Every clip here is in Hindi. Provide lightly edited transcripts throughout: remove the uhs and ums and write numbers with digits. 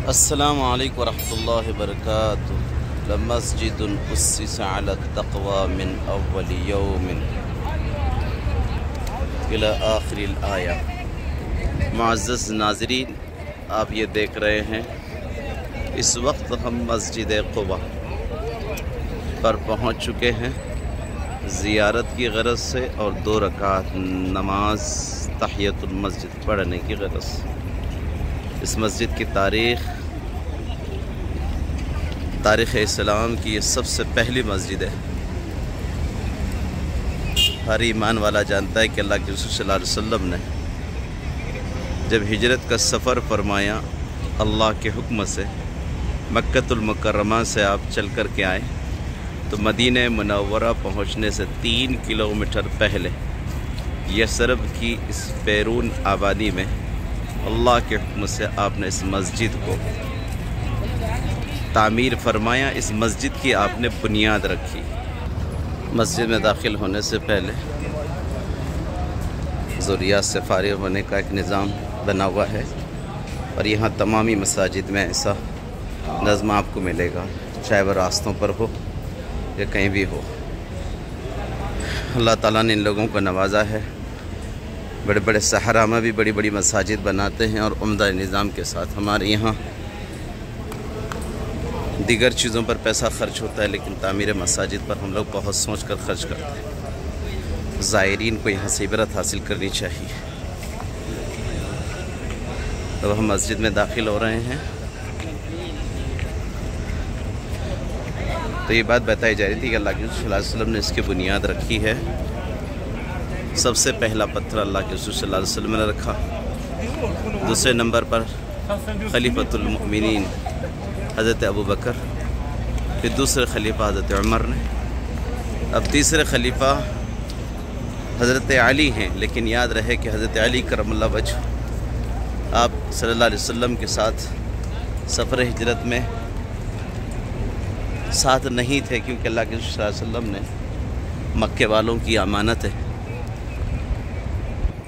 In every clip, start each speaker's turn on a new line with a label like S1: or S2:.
S1: अस्सलामु अलैकुम वरहमतुल्लाहि वबरकातुहू। लमस्जिदुन उस्सिसा अला तक़वा मिन अव्वलि यौमिन इला आखिरिल आया। मुअज़्ज़ज़ नाज़रीन, आप ये देख रहे हैं इस वक्त हम मस्जिद क़ुबा पर पहुँच चुके हैं ज़ियारत की गरज से और 2 रकात नमाज तहियतुल मस्जिद पढ़ने की गरज से। इस मस्जिद की तारीख़ इस्लाम की ये सबसे पहली मस्जिद है। हर ईमान वाला जानता है कि अल्लाह के रसूल सल्लल्लाहु अलैहि वसल्लम ने जब हिजरत का सफ़र फरमाया, अल्लाह के हुक्म से मक्कतुल मुकर्रमा से आप चल कर के आए तो मदीने मुनव्वरा पहुँचने से 3 किलोमीटर पहले यसरब की इस बैरून आबादी में अल्लाह के हुक्म से आपने इस मस्जिद को तामीर फरमाया। इस मस्जिद की आपने बुनियाद रखी। मस्जिद में दाखिल होने से पहले ज़ुरियात से फारिग होने का एक निज़ाम बना हुआ है और यहाँ तमामी मसाजिद में ऐसा नज़्म आपको मिलेगा, चाहे वह रास्तों पर हो या कहीं भी हो। अल्लाह ताला ने इन लोगों को नवाजा है, बड़े बड़े सहरा में भी बड़ी बड़ी मसाजिद बनाते हैं और उम्दा निज़ाम के साथ। हमारे यहाँ दीगर चीज़ों पर पैसा खर्च होता है, लेकिन तामीर मसाजिद पर हम लोग बहुत सोच कर खर्च करते हैं। ज़ायरीन को यहाँ से इबरत हासिल करनी चाहिए। तो हम मस्जिद में दाखिल हो रहे हैं तो ये बात बताई जा रही थी कि अल्लाह के रसूल सल्लल्लाहु अलैहि वसल्लम ने इसकी बुनियाद रखी है। सबसे पहला पत्थर अल्लाह के रसूल सल्लल्लाहु अलैहि वसल्लम ने रखा। दूसरे नंबर पर खलीफतुल मुमिनीन हज़रत अबू बकर, फिर दूसरे खलीफा हज़रत उमर ने, अब तीसरे खलीफा हज़रत अली हैं। लेकिन याद रहे कि हज़रत अली करमल्लाहु वजह आप सल्लल्लाहु अलैहि वसल्लम के साथ सफ़र हिजरत में साथ नहीं थे, क्योंकि अल्लाह के रसूल सल्लल्लाहु अलैहि वसल्लम ने मक्के वालों की अमानत है।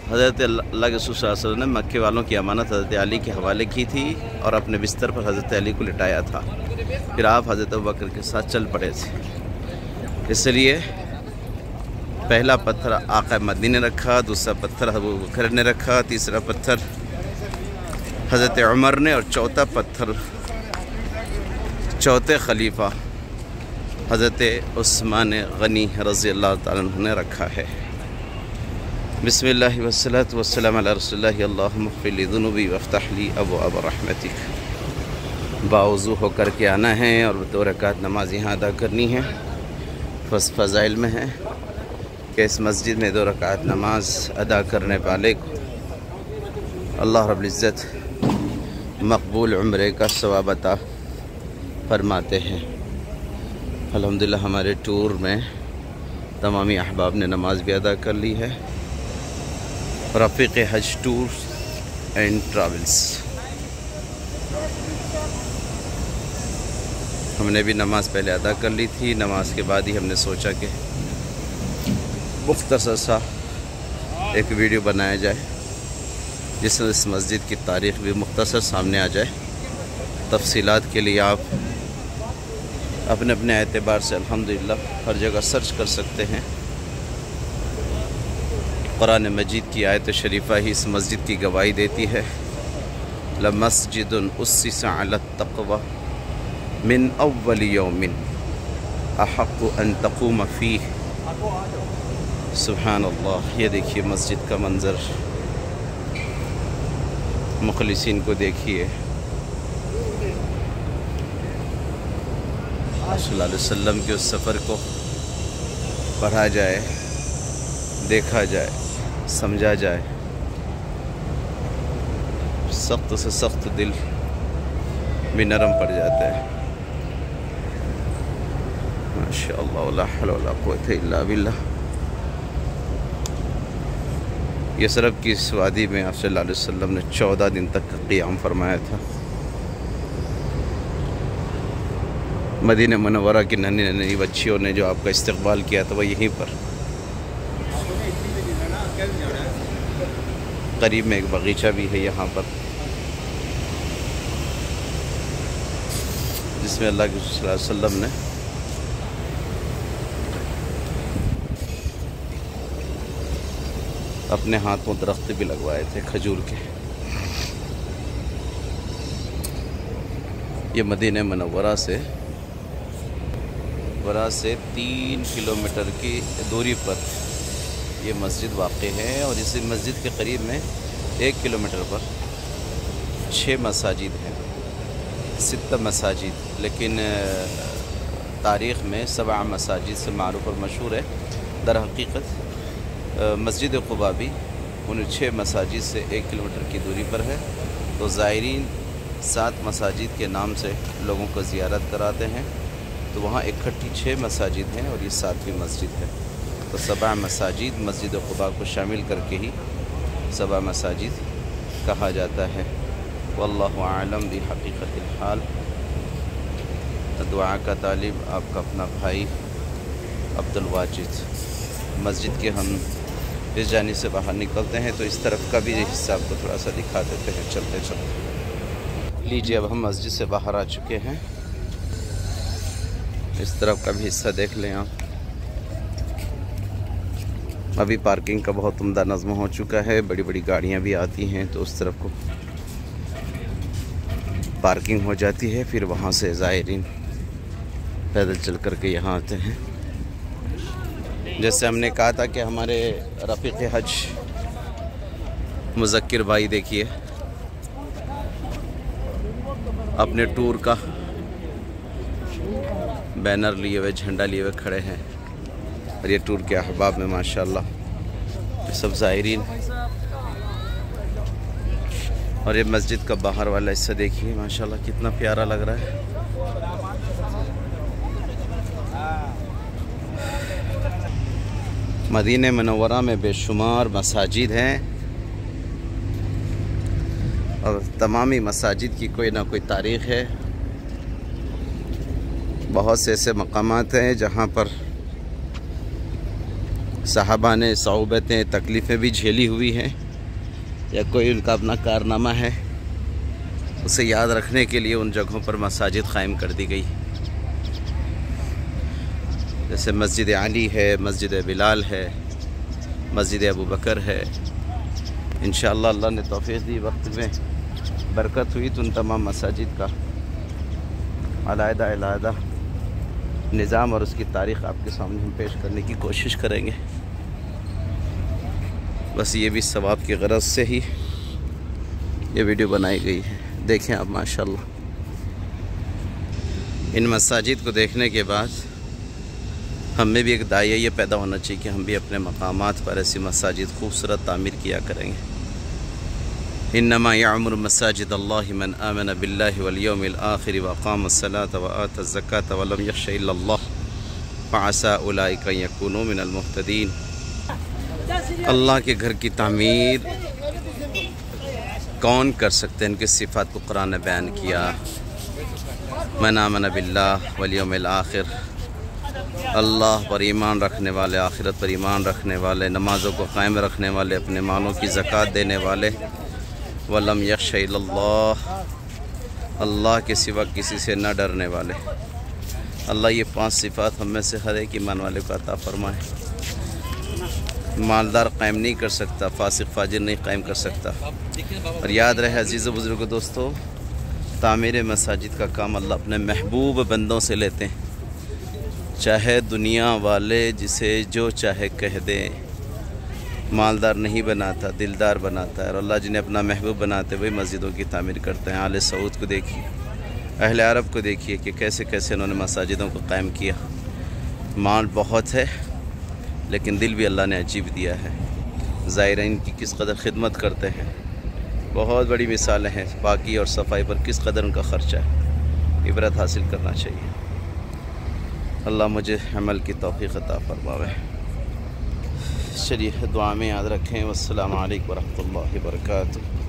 S1: हज़रत अल्लाह के रसूल सल्लल्लाहु अलैहि वसल्लम ने मक्के वालों की अमानत हज़रत अली के हवाले की थी और अपने बिस्तर पर हज़रत अली को लिटाया था। फिर आप हज़रत अबू बकर के साथ चल पड़े थे। इसलिए पहला पत्थर आका मदीने ने रखा, दूसरा पत्थर अबू बकर ने रखा, तीसरा पत्थर हज़रत उमर ने और चौथा पत्थर चौथे खलीफा हज़रत उस्मान गनी रज़ी अल्लाह ताला अन्हु ने रखा है। बिस्मिल्लाहि वस्सलातु वस्सलामु अला रसूलिल्लाहि अल्लाहुम्मा इग़फिर ली ज़ुनूबी वफ़्तह ली अबवाब रहमतिक। बावज़ू होकर के आना है और 2 रकात नमाज यहाँ अदा करनी है। फ़ज़ाइल में है कि इस मस्जिद में 2 रकात नमाज अदा करने वाले को अल्लाह रब्बुल इज़्ज़त मकबूल उम्रे का सवाब अता फरमाते हैं। अल्हम्दुलिल्लाह हमारे टूर में तमामी अहबाब ने नमाज भी अदा कर ली है। रफ़ीक़ हज टूर एंड ट्रैवल्स, हमने भी नमाज पहले अदा कर ली थी। नमाज के बाद ही हमने सोचा कि मुख्तसर सा एक वीडियो बनाया जाए जिसमें इस मस्जिद की तारीख़ भी मुख्तसर सामने आ जाए। तफसीलात के लिए आप अपने अपने एतबार से अल्हम्दुलिल्लाह हर जगह सर्च कर सकते हैं। कुरान मजीद की आयत शरीफा ही इस मस्जिद की गवाही देती है। लमस्जिदुन उस्सिसा अला तक़वा मिन अव्वलि यौमिन अहक्कु अन तक़ूम फ़ीह। सुभान अल्लाह। ये देखिए मस्जिद का मंज़र, मुखलिसीन को देखिए। सल्लल्लाहु अलैहि वसल्लम के उस सफ़र को पढ़ा जाए, देखा जाए, समझा जाए, सख्त से सख्त दिल भी नरम पड़ जाता है। माशाअल्लाह ला हौला वला कुव्वता इल्ला बिल्लाह। यसरब की इस वादी में आप सल्लल्लाहु अलैहि वसल्लम ने 14 दिन तक क़ियाम फरमाया था। मदीना मुनव्वरा की नन्ही नन्ही बच्चियों ने जो आपका इस्तकबाल किया था वह यहीं पर करीब में एक बगीचा भी है यहाँ पर। जिसमें अल्लाह के रसूल सल्लल्लाहु अलैहि वसल्लम ने अपने हाथों दरख्त भी लगवाए थे खजूर के। ये मदीना मुनव्वरा से 3 किलोमीटर की दूरी पर ये मस्जिद वाक़ई है और इस मस्जिद के करीब में 1 किलोमीटर पर 6 मसाजिद हैं, 6 मसाजिद, लेकिन तारीख़ में 7 मसाजिद से मारूफ़ और मशहूर है। दर हकीकत मस्जिद क़ुबा भी उन 6 मसाजिद से 1 किलोमीटर की दूरी पर है। तो ज़ायरीन 7 मसाजिद के नाम से लोगों को ज़ियारत कराते हैं, तो वहाँ इकट्ठी 6 मसाजिद हैं और ये 7वीं मस्जिद है। तो 7 मसाजिद मस्जिद क़ुबा को शामिल करके ही 7 मसाजिद कहा जाता है। वल्लाहु आलम बि हकीकतिल हाल। दुआ का तालिब आपका अपना भाई अब्दुल वाजिद। मस्जिद के हम इस जानिब से बाहर निकलते हैं तो इस तरफ का भी हिस्सा आपको थोड़ा सा दिखा देते हैं चलते चलते। लीजिए, अब हम मस्जिद से बाहर आ चुके हैं। इस तरफ का भी हिस्सा देख लें आप। अभी पार्किंग का बहुत उम्दा नज़्म हो चुका है, बड़ी बड़ी गाड़ियां भी आती हैं तो उस तरफ को पार्किंग हो जाती है। फिर वहां से ज़ायरीन पैदल चल कर के यहाँ आते हैं। जैसे हमने कहा था कि हमारे रफ़ीक़ हज मुज़क्किर भाई देखिए अपने टूर का बैनर लिए हुए, झंडा लिए हुए खड़े हैं और ये टूर के अहबाब में माशाल्लाह सब ज़ायरीन। और ये मस्जिद का बाहर वाला हिस्सा देखिए माशाल्लाह कितना प्यारा लग रहा है। मदीना मुनव्वरा में बेशुमार मसाजिद हैं और तमामी मसाजिद की कोई ना कोई तारीख़ है। बहुत से ऐसे मकामात हैं जहाँ पर सहाबा ने सऊबतें तकलीफ़ें भी झेली हुई हैं या कोई उनका अपना कारनामा है, उसे याद रखने के लिए उन जगहों पर मसाजिद क़ायम कर दी गई। जैसे मस्जिद अली है, मस्जिद बिलाल है, मस्जिद अबू बकर है। इंशाअल्लाह अल्लाह ने तौफ़ीक़ दी, वक्त में बरकत हुई तो उन तमाम मसाजिद का अलहदा निज़ाम और उसकी तारीख़ आपके सामने हम पेश करने की कोशिश करेंगे। बस ये भी सवाब की गरज से ही ये वीडियो बनाई गई है। देखें आप माशाल्लाह। इन मसाजिद को देखने के बाद हमें भी एक दायिया ये पैदा होना चाहिए कि हम भी अपने मकामात पर ऐसी मसाजिद खूबसूरत तामीर किया करेंगे। इन्नमा यअमुरु मसाजिद अल्लाहि मन आमन बिल्लाहि वल यौमिल आखिर व अक़ामस्सलात व आतज़ ज़कात व लम यख़्श इल्लल्लाह फ़असा उलाइका यकूनू मिनल मुहतदीन। अल्लाह के घर की तामीर कौन कर सकते हैं? इनकी सिफ़ात को कुरान ने बयान किया। मन आमन बिल्लाह वल यौमिल आखिर, अल्लाह पर ईमान रखने वाले, आखिरत पर ईमान रखने वाले, नमाज़ों को कायम रखने वाले, अपने मालों की ज़कात देने वाले, वलम यख़्श इल्लल्लाह, अल्लाह के सिवा किसी से न डरने वाले। अल्लाह ये 5 सिफ़ात हम में से हर एक ईमान वाले को अता फरमाए। मालदार कायम नहीं कर सकता, फासिक फाजिर नहीं कायम कर सकता। और याद रहे अजीज़ बुज़ुर्गों दोस्तों, तामीर मसाजिद का काम अल्लाह अपने महबूब बंदों से लेते हैं। चाहे दुनिया वाले जिसे जो चाहे कह दें, मालदार नहीं बनाता, दिलदार बनाता है। और अल्लाह जिन्हें अपना महबूब बनाते हुए मस्जिदों की तामीर करते हैं। आले सऊद को देखिए, अहले अरब को देखिए कि कैसे कैसे उन्होंने मसाजिदों को कायम किया। माल बहुत है लेकिन दिल भी अल्लाह ने अजीब दिया है। ज़ायरीन की किस कदर खिदमत करते हैं, बहुत बड़ी मिसालें हैं। पाकी और सफाई पर किस कदर उनका ख़र्चा है, इबरत हासिल करना चाहिए। अल्लाह मुझे अमल की तौफ़ीक़ अता फरमावे। चलिए दुआ में याद रखें। वस्सलामु अलैकुम व रहमतुल्लाहि व बरकातुहू।